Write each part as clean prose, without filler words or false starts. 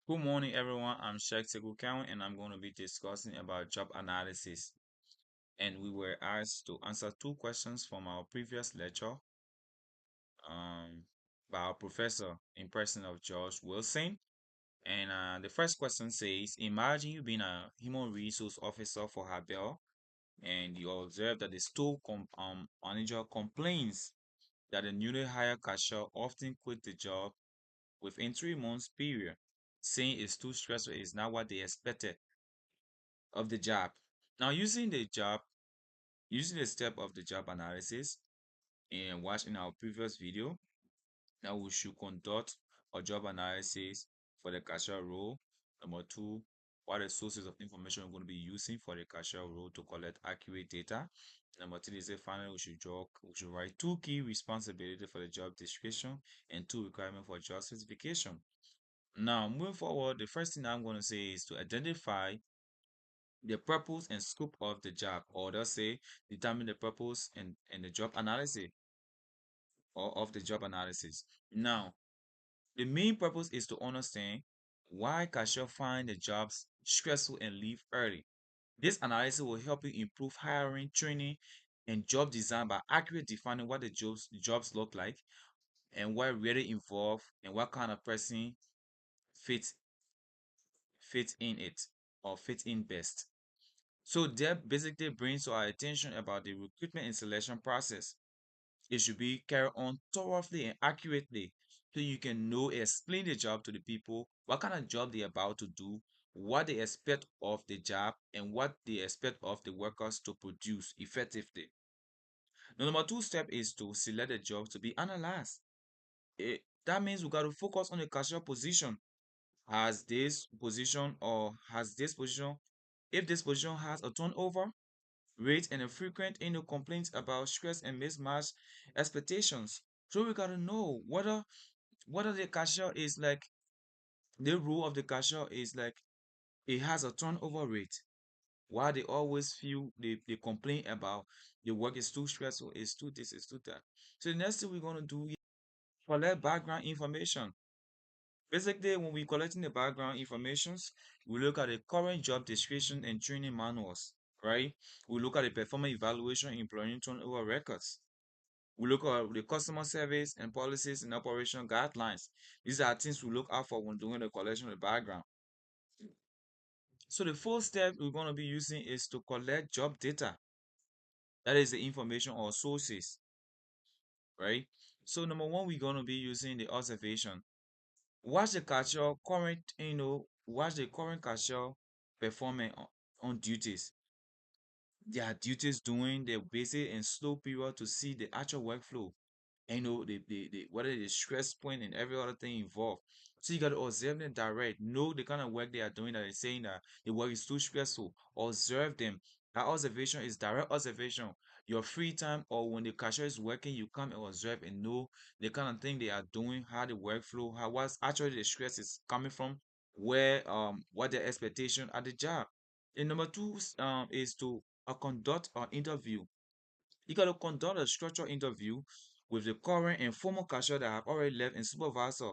Good morning, everyone. I'm Sheikh Segukan, and I'm going to be discussing about job analysis. And we were asked to answer two questions from our previous lecture um, by our professor in person of George Wilson. And the first question says, imagine you being a human resource officer for Habel, and you observe that the manager complains that the newly hired cashier often quit the job within 3 months period, saying it's too stressful, it's not what they expected of the job. Now, using the step of the job analysis and watching our previous video, now we should conduct a job analysis for the cashier role. Number two, what are the sources of information we're going to be using for the cashier role to collect accurate data. Number three is finally we should write two key responsibilities for the job description and two requirements for job specification. Now, moving forward, the first thing I'm going to say is to identify the purpose and scope of the job, or they'll say determine the purpose and the job analysis or of the job analysis. Now, the main purpose is to understand why cashier find the jobs stressful and leave early. This analysis will help you improve hiring, training, and job design by accurately defining what the jobs look like and what really involved and what kind of person fits fits in it or fits in best. So that basically brings to our attention about the recruitment and selection process. It should be carried on thoroughly and accurately so you can know explain the job to the people, what kind of job they're about to do, what they expect of the job, and what they expect of the workers to produce effectively. The number two step is to select the job to be analyzed. That means we got to focus on the cashier position. Has this position, if this position has a turnover rate and a frequent complaints about stress and mismatched expectations. So we gotta know whether the cashier is like the role of the cashier is like it has a turnover rate. Why they always feel they complain about the work is too stressful, it's too this, it's too that. So the next thing we're gonna do is collect background information. Basically, when we collecting the background informations, we look at the current job description and training manuals, right? We look at the performance evaluation, employee turnover records. We look at the customer service and policies and operation guidelines. These are things we look out for when doing the collection of the background. So the fourth step we're going to be using is to collect job data. That is the information or sources, right? So number one, we're going to be using the observation. Watch the current cashier performing on duties. Their duties during the busy and slow period to see the actual workflow. And the whether the stress point and every other thing involved. So you got to observe them direct, know the kind of work they are doing that is saying that the work is too stressful. Observe them. That observation is direct observation. Your free time or when the cashier is working, you come and observe and know the kind of thing they are doing, how the workflow, how what's actually the stress is coming from, where what their expectation at the job. And number two is to conduct an interview. You got to conduct a structured interview with the current and former cashier that have already left and supervisor,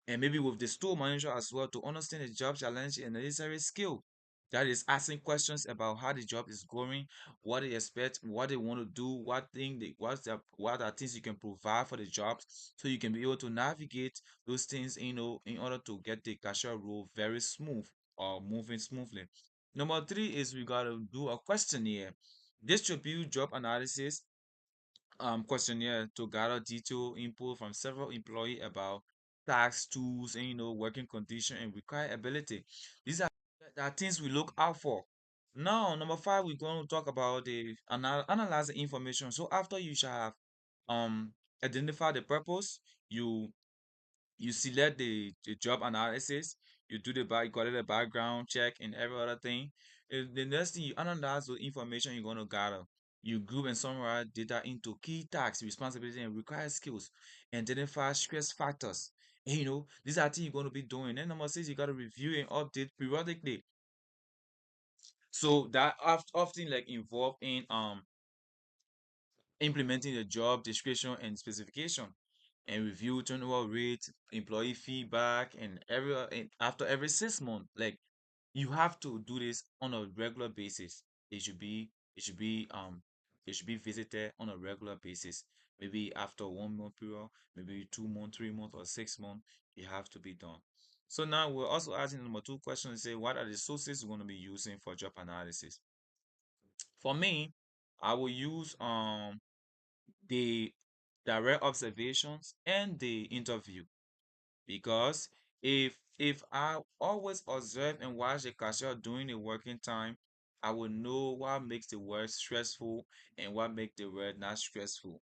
and maybe with the store manager as well to understand the job challenge and necessary skill. That is asking questions about how the job is going, what they expect, what they want to do, what are things you can provide for the job, so you can be able to navigate those things, in order to get the cashier role very smooth or moving smoothly. Number three is we gotta do a questionnaire. Distribute job analysis questionnaire to gather detailed input from several employees about tasks, tools, and working condition and required ability. These are things we look out for. Now, number five, we're going to talk about the analyzing information. So after you shall have um identified the purpose, you select the job analysis, you do you call it a background check and every other thing. The next thing you analyze the information you're going to gather. You group and summarize data into key tasks, responsibility, and required skills. Identify stress factors. And these are things you're going to be doing. Then number six, you got to review and update periodically. So that often like involved in implementing the job description and specification. and review turnover rate, employee feedback, and after every 6 months. Like, you have to do this on a regular basis. It should be it should be it should be visited on a regular basis. Maybe after 1 month period, maybe 2 months, 3 months, or 6 months, it have to be done. So now we're also asking the number two question to say, what are the sources we're going to be using for job analysis? For me, I will use the direct observations and the interview. Because if I always observe and watch the cashier during the working time, I will know what makes the work stressful and what makes the work not stressful.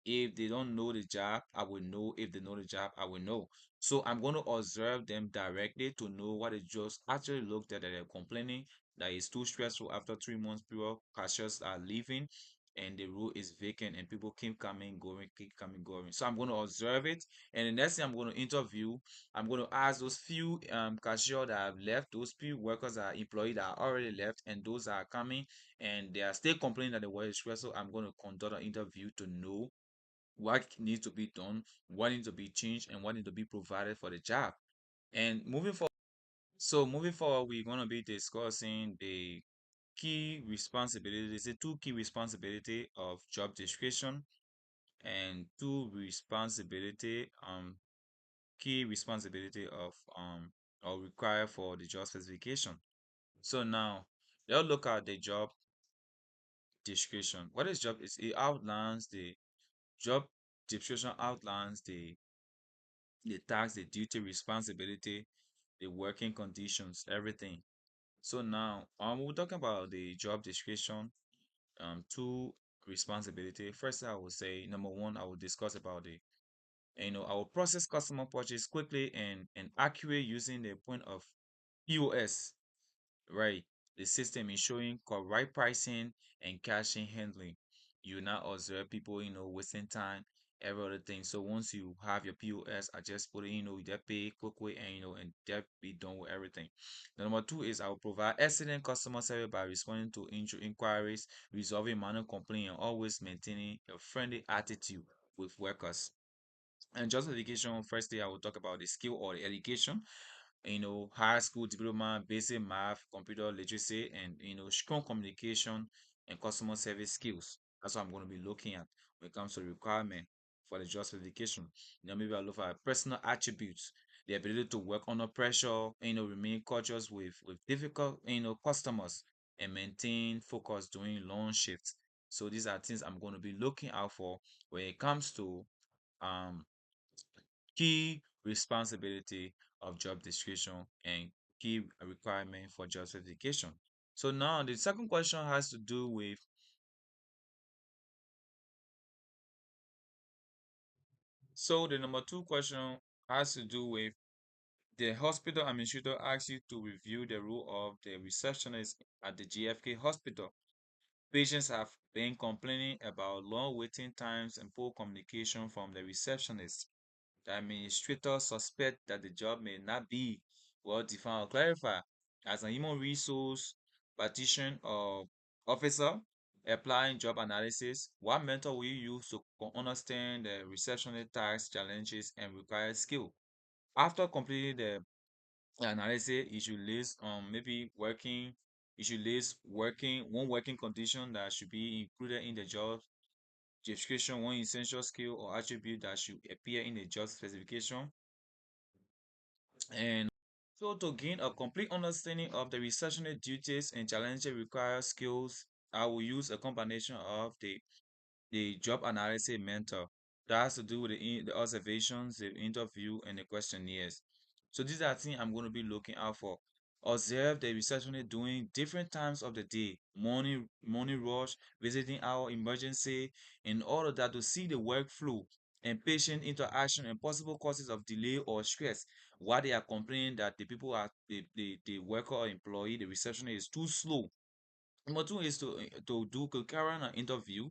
If they don't know the job, I will know. If they know the job, I will know. So I'm going to observe them directly to know what it just actually looked at, that they're complaining that it's too stressful after 3 months period. Cashiers are leaving and the role is vacant and people keep coming, going, keep coming, going. So I'm going to observe it, and the next thing I'm going to interview, I'm going to ask those few cashier that have left, those few workers that are employed that are already left, and those that are coming and they are still complaining that the work is stressful. I'm going to conduct an interview to know what needs to be done, what needs to be changed, and what needs to be provided for the job. And moving forward, we're going to be discussing the key responsibilities, the two key responsibility of job description, and two responsibility key responsibility of or required for the job specification. So now let's look at the job description. What is job is it outlines the job description outlines the task, the duty, responsibility, the working conditions, everything. So now we're talking about the job description, two responsibility. First, I will say number one, I will discuss about the I will process customer purchase quickly and accurate using the point of POS, right? The system is showing correct pricing and caching handling. You now observe people, wasting time, every other thing. So once you have your POS, I just put it, that pay quickly and and that be done with everything. The number two is I will provide excellent customer service by responding to inquiries, resolving minor complaints, and always maintaining a friendly attitude with workers. And just education, firstly, I will talk about the skill or the education, high school diploma, basic math, computer literacy, and strong communication and customer service skills. That's what I'm going to be looking at when it comes to the requirement for the job certification. Maybe I'll look at personal attributes, the ability to work under pressure, remain cautious with difficult, customers, and maintain focus during long shifts. So these are things I'm going to be looking out for when it comes to um key responsibility of job description and key requirement for job certification. So now the second question has to do with, so the number two question has to do with the hospital administrator asks you to review the role of the receptionist at the GFK hospital. Patients have been complaining about long waiting times and poor communication from the receptionist. The administrator suspect that the job may not be well defined or clarified. As a human resource practitioner or officer applying job analysis, what method will you use to understand the receptionist tasks, challenges, and required skill? After completing the analysis, you should list maybe working, you should list working condition that should be included in the job description, one essential skill or attribute that should appear in the job specification. And so to gain a complete understanding of the researchable duties and challenges required skills, I will use a combination of the job analysis mentor that has to do with the observations, the interview, and the questionnaires. So these are things I'm going to be looking out for. Observe the receptionist during different times of the day, morning rush, visiting hour, emergency, in order that to see the workflow and patient interaction and possible causes of delay or stress. Why they are complaining that the people are the worker or employee, the receptionist is too slow. Number two is to carry on an interview.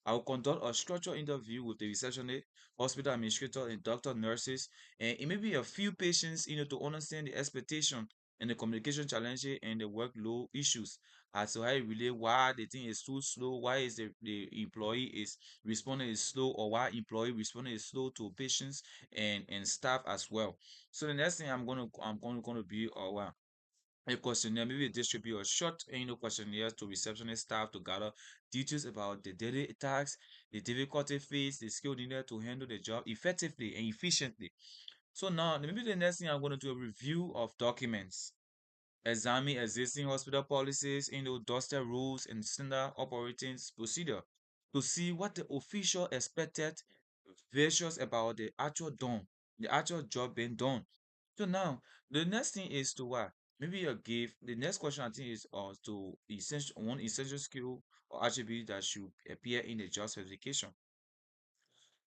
I will conduct a structured interview with the receptionist, hospital administrator, and doctor, nurses, and it may be a few patients, to understand the expectation and the communication challenges and the workload issues as to how you relate why the thing is too slow, why is the employee is responding is slow, or why employee responding is slow to patients and staff as well. So the next thing I'm going to be a questionnaire, maybe distribute a short questionnaire to receptionist staff to gather details about the daily tasks, the difficulty faced, the skill needed to handle the job effectively and efficiently. So now maybe the next thing I'm going to do a review of documents, examine existing hospital policies, dusted rules and standard operating procedure to see what the official expected versus about the actual job being done. So now the next thing is to what? Maybe you give the next question I think is to essential skill or attribute that should appear in the job specification.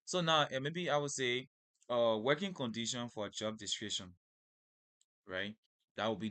So now maybe I would say working condition for job description, right? That would be